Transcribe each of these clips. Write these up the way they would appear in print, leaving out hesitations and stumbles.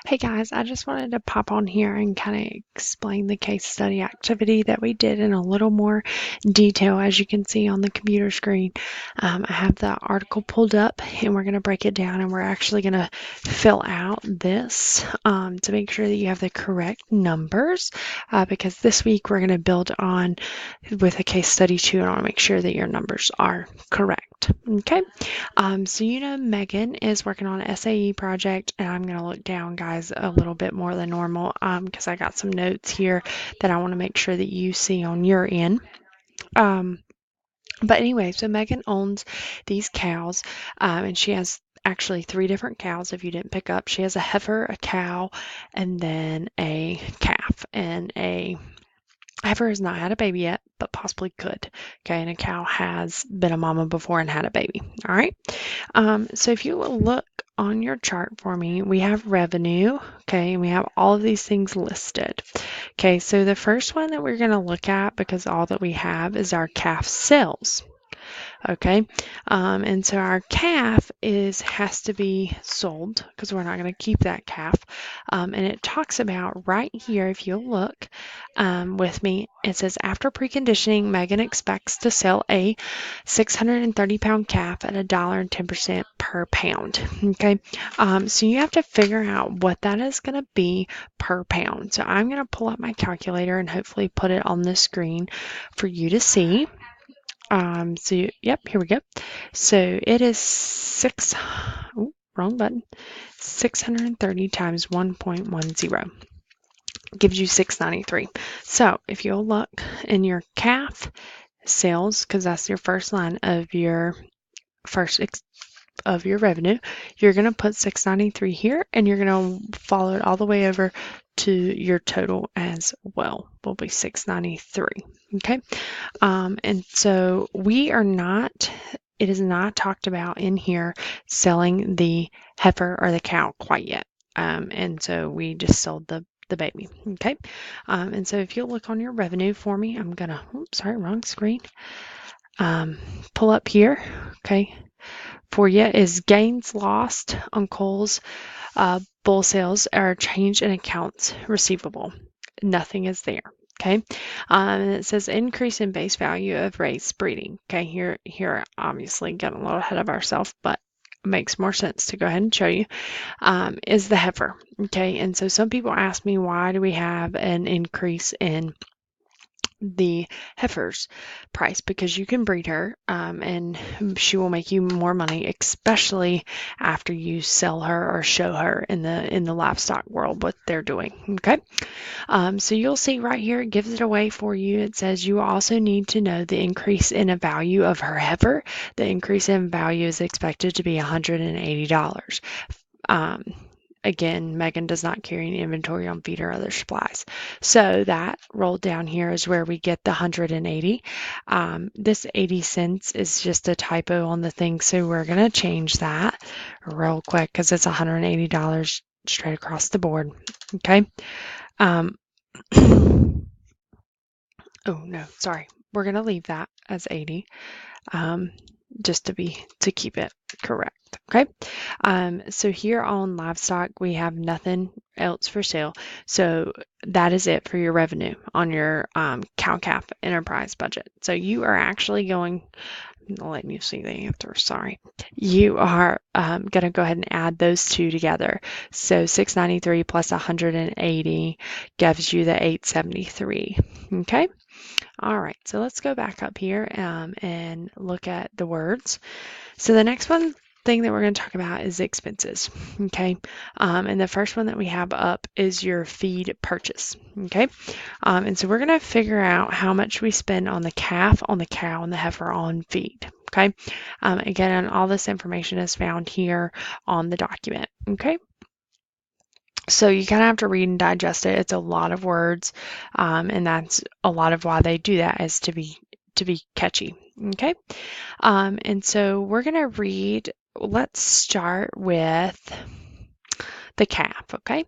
Hey guys, I just wanted to pop on here and kind of explain the case study activity that we did in a little more detail. As you can see on the computer screen, I have the article pulled up and we're going to break it down, and we're actually going to fill out this to make sure that you have the correct numbers, because this week we're going to build on with a case study too, and I want to make sure that your numbers are correct. Okay. So Megan is working on an SAE project, and I'm going to look down, guys, a little bit more than normal because I got some notes here that I want to make sure that you see on your end. But anyway, so Megan owns these cows, and she has actually three different cows. If you didn't pick up, she has a heifer, a cow, and then a calf. And a heifer has not had a baby yet, but possibly could. Okay, and a cow has been a mama before and had a baby. All right. So if you will look on your chart for me, we have revenue, okay, and we have all of these things listed. Okay, so the first one that we're going to look at, because all that we have is our calf sales. Okay, and so our calf has to be sold because we're not going to keep that calf. And it talks about right here, if you'll look with me, it says after preconditioning, Megan expects to sell a 630-pound calf at $1.10 per pound. Okay, so you have to figure out what that is going to be per pound. So I'm going to pull up my calculator and hopefully put it on the screen for you to see. Yep, here we go. So it is wrong button, 630 times 1.10 gives you 693. So if you'll look in your calf sales, because that's your first line of your revenue, you're going to put 693 here, and you're going to follow it all the way over to your total as well. Will be 693. Okay. And so it is not talked about in here selling the heifer or the cow quite yet. And so we just sold the baby. Okay. And so if you'll look on your revenue for me, I'm gonna, sorry, wrong screen. Pull up here. Okay. For you is gains lost on Kohl's bull sales or change in accounts receivable. Nothing is there. Okay, and it says increase in base value of race breeding. Okay, here obviously getting a little ahead of ourselves, but it makes more sense to go ahead and show you, is the heifer. Okay, and so some people ask me, why do we have an increase in the heifer's price? Because you can breed her, and she will make you more money, especially after you sell her or show her in the livestock world what they're doing. Okay, so you'll see right here it gives it away for you. It says you also need to know the increase in a value of her heifer. The increase in value is expected to be $180. Again, Megan does not carry any inventory on feed or other supplies. So that rolled down here is where we get the 180. This 80 cents is just a typo on the thing, so we're going to change that real quick because it's $180 straight across the board. Okay. Um, oh no, sorry. We're going to leave that as 80. Just to keep it correct. Okay. So here on livestock, we have nothing else for sale. So that is it for your revenue on your cow-calf enterprise budget. So you are actually going, I'm letting you see the answer, sorry. You are going to go ahead and add those two together. So 693 plus 180 gives you the 873. Okay. All right, so let's go back up here and look at the words. So the next thing that we're going to talk about is expenses, okay? And the first one that we have up is your feed purchase, okay? And so we're going to figure out how much we spend on the calf, on the cow, and the heifer on feed, okay? Again, all this information is found here on the document, okay? So you kind of have to read and digest it. It's a lot of words, and that's a lot of why they do that, is to be catchy. Okay, and so we're gonna read. Let's start with the calf. Okay,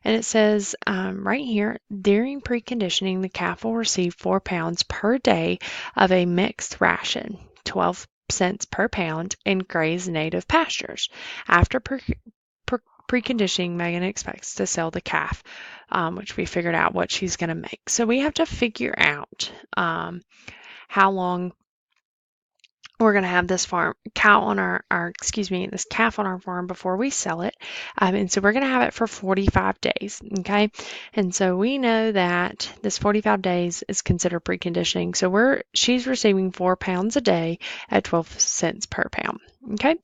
and it says right here, during preconditioning, the calf will receive 4 pounds per day of a mixed ration, 12 cents per pound, and graze native pastures. After preconditioning, Megan expects to sell the calf, which we figured out what she's going to make. So we have to figure out how long we're going to have this calf on our farm before we sell it. And so we're going to have it for 45 days. Okay. And so we know that this 45 days is considered preconditioning. So she's receiving 4 pounds a day at 12 cents per pound. Okay.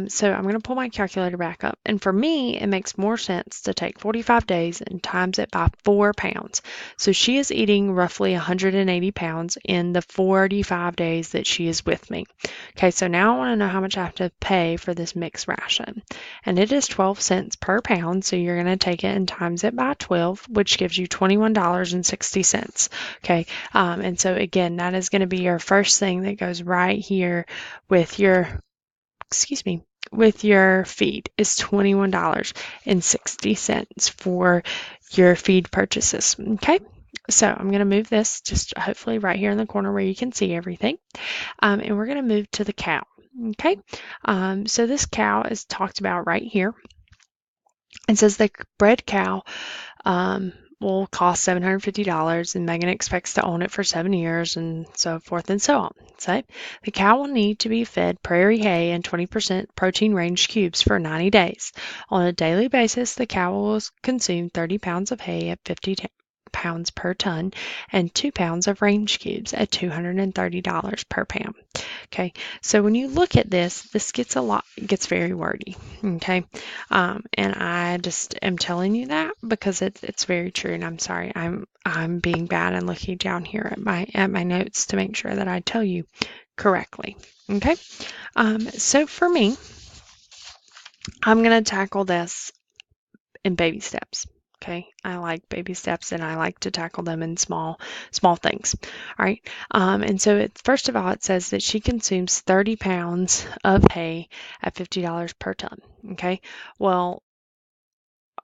So I'm going to pull my calculator back up. And for me, it makes more sense to take 45 days and times it by 4 pounds. So she is eating roughly 180 pounds in the 45 days that she is with me. Okay, so now I want to know how much I have to pay for this mixed ration. And it is 12 cents per pound, so you're going to take it and times it by 12, which gives you $21.60. Okay, and so again, that is going to be your first thing that goes right here with your feed is $21.60 for your feed purchases. Okay, so I'm going to move this just hopefully right here in the corner where you can see everything. And we're going to move to the cow. Okay, so this cow is talked about right here. It says the bred cow will cost $750, and Megan expects to own it for 7 years, and so forth and so on. So the cow will need to be fed prairie hay and 20% protein range cubes for 90 days. On a daily basis, the cow will consume 30 pounds of hay at 50 pounds per ton and 2 pounds of range cubes at $230 per pound. Okay, so when you look at this gets very wordy. Okay, and I just am telling you that because it's very true. And I'm sorry, I'm being bad and looking down here at my notes to make sure that I tell you correctly. Okay, so for me, I'm gonna tackle this in baby steps. Okay, I like baby steps and I like to tackle them in small things. All right, and so first of all, it says that she consumes 30 pounds of hay at $50 per ton. Okay, well,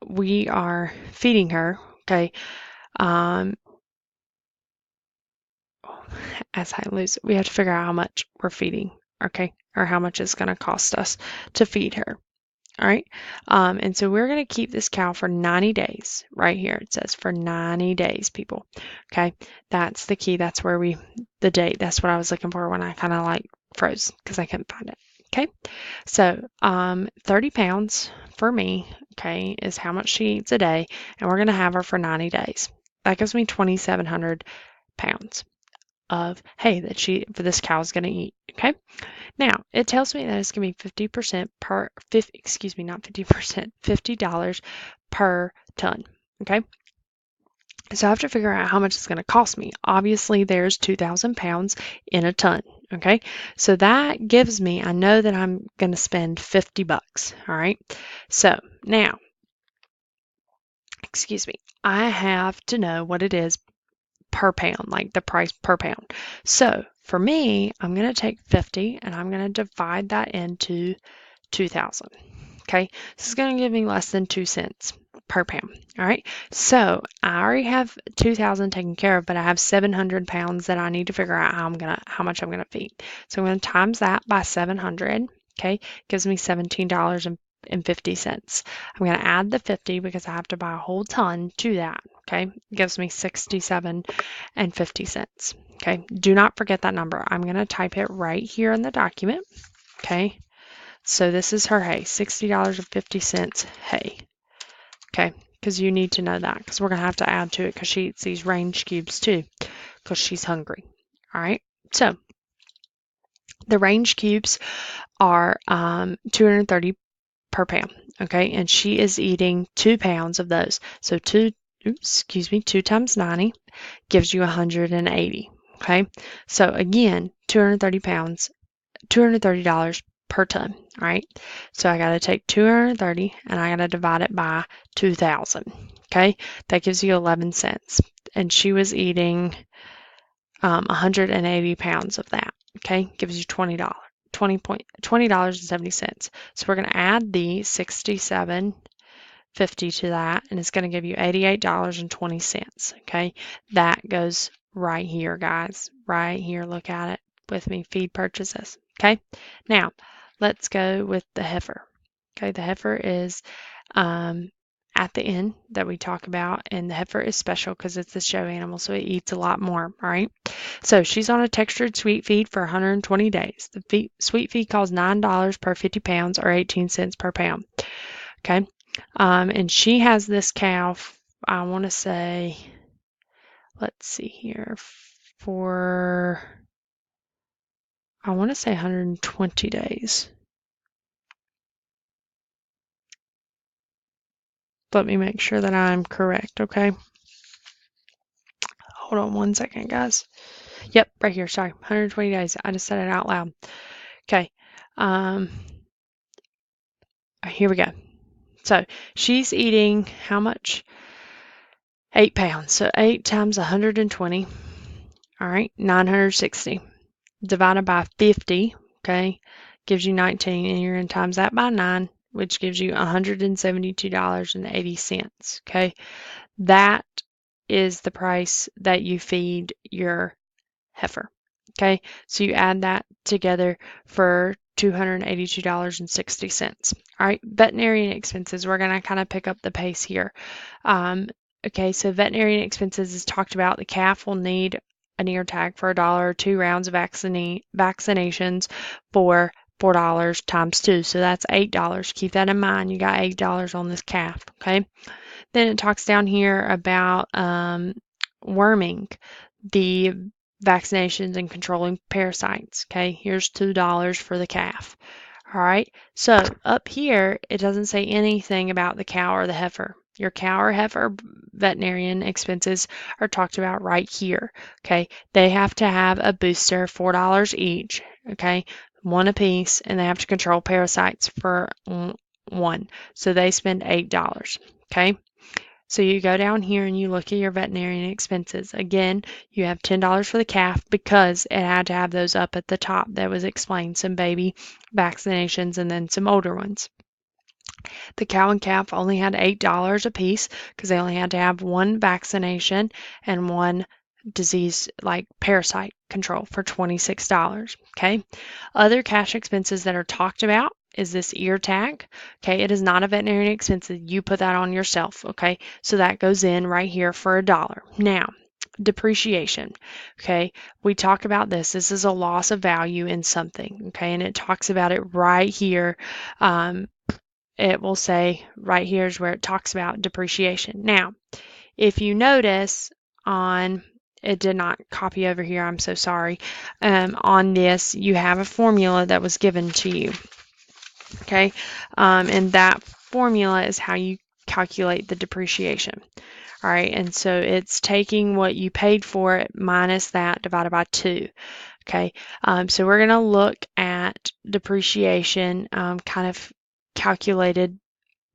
we are feeding her. Okay, as I lose it, we have to figure out how much we're feeding. Okay, or how much it's going to cost us to feed her. All right, and so we're going to keep this cow for 90 days. Right here it says for 90 days, people. Okay, that's the key. That's where the date, that's what I was looking for when I kind of like froze because I couldn't find it. Okay, so 30 pounds for me, okay, is how much she eats a day, and we're going to have her for 90 days. That gives me 2,700 pounds of hay that this cow is going to eat. Okay, now it tells me that it's going to be 50% not 50%, $50 per ton. Okay, so I have to figure out how much it's going to cost me. Obviously, there's 2,000 pounds in a ton. Okay, so that gives me, I know that I'm going to spend 50 bucks. All right, so now, I have to know what it is per pound, like the price per pound. So for me, I'm going to take 50 and I'm going to divide that into 2,000. Okay, this is going to give me less than 2 cents per pound. All right, so I already have 2,000 taken care of, but I have 700 pounds that I need to figure out how much I'm gonna feed. So I'm going to times that by 700. Okay, gives me $17.50. I'm going to add the 50 because I have to buy a whole ton to that. Okay, gives me 67.50 cents. Okay, do not forget that number. I'm going to type it right here in the document. Okay, so this is her hay, $60.50 hay. Okay, because you need to know that because we're going to have to add to it because she eats these range cubes too because she's hungry. All right, so the range cubes are 230 per pound. Okay, and she is eating 2 pounds of those. So 2 times 90 gives you 180. Okay, so again, 230 pounds, $230 per ton. All right, so I got to take 230 and I got to divide it by 2,000. Okay, that gives you 11 cents, and she was eating 180 pounds of that. Okay, gives you $20. $20.70. So we're going to add the 67.50 to that, and it's going to give you $88.20. Okay, that goes right here, guys. Right here, look at it with me, feed purchases. Okay, now let's go with the heifer. Okay, the heifer is at the end that we talk about, and the heifer is special because it's a show animal, so it eats a lot more. All right, so she's on a textured sweet feed for 120 days. The sweet feed costs $9 per 50 pounds or 18 cents per pound. Okay, and she has this cow, I want to say, let's see here, for, I want to say 120 days. Let me make sure that I'm correct, okay? Hold on one second, guys. Yep, right here, sorry, 120 days. I just said it out loud. Okay, here we go. So she's eating how much? 8 pounds. So 8 times 120, all right, 960. Divided by 50, okay, gives you 19, and you're going to times that by 9, which gives you $172.80, okay? That is the price that you feed your heifer, okay? So you add that together for $282.60. All right, veterinarian expenses, we're going to kind of pick up the pace here. Okay, so veterinarian expenses is talked about. The calf will need an ear tag for $1 or 2 rounds of vaccinations for $4 times 2. So that's $8. Keep that in mind. You got $8 on this calf, okay? Then it talks down here about worming, the vaccinations and controlling parasites, okay? Here's $2 for the calf. All right, so up here, it doesn't say anything about the cow or the heifer. Your cow or heifer veterinarian expenses are talked about right here, okay? They have to have a booster, $4 each, okay? One apiece, and they have to control parasites for one. So they spend $8, okay? So you go down here and you look at your veterinarian expenses. Again, you have $10 for the calf because it had to have those up at the top that was explained, some baby vaccinations and then some older ones. The cow and calf only had $8 a piece because they only had to have one vaccination and one disease like parasite control for $26. Okay. Other cash expenses that are talked about is this ear tag. Okay, it is not a veterinary expense. You put that on yourself. Okay, so that goes in right here for $1. Now, depreciation. Okay, we talk about this. This is a loss of value in something. Okay, and it talks about it right here. It will say right here is where it talks about depreciation. Now, if you notice on, it did not copy over here, I'm so sorry. On this, you have a formula that was given to you. Okay, and that formula is how you calculate the depreciation. All right, and so it's taking what you paid for it minus that divided by 2. Okay, so we're going to look at depreciation kind of calculated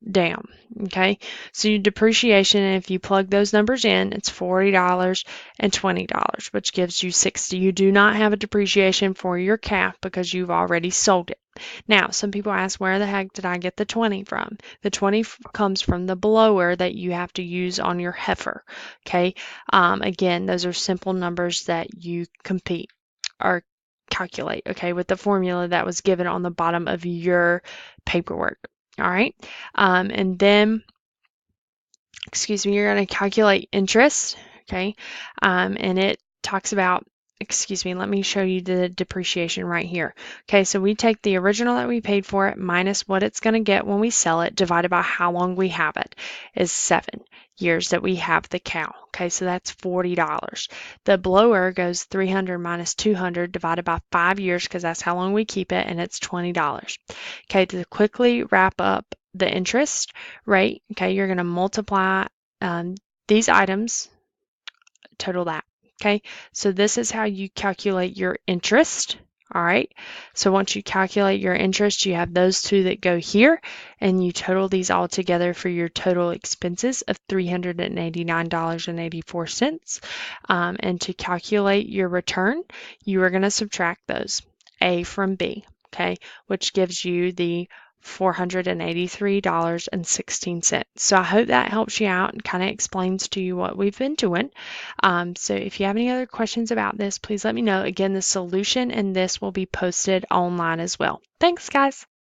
down. Okay, so your depreciation, if you plug those numbers in, it's $40 and $20, which gives you 60. You do not have a depreciation for your calf because you've already sold it. Now, some people ask, where the heck did I get the 20 from? The 20 comes from the blower that you have to use on your heifer. Okay, again, those are simple numbers that you compete or calculate, okay, with the formula that was given on the bottom of your paperwork. All right, and then, excuse me, you're going to calculate interest, okay, and it talks about, excuse me, let me show you the depreciation right here. Okay, so we take the original that we paid for it minus what it's going to get when we sell it, divided by how long we have it, is 7 years that we have the cow. Okay, so that's $40. The blower goes 300 minus 200 divided by 5 years because that's how long we keep it, and it's $20. Okay, to quickly wrap up the interest rate, okay, you're going to multiply these items, total that. Okay, so this is how you calculate your interest. All right, so once you calculate your interest, you have those two that go here, and you total these all together for your total expenses of $389.84. And to calculate your return, you are going to subtract those, A from B, okay, which gives you the $483.16. So I hope that helps you out and kind of explains to you what we've been doing. So if you have any other questions about this, please let me know. Again, the solution and this will be posted online as well. Thanks, guys.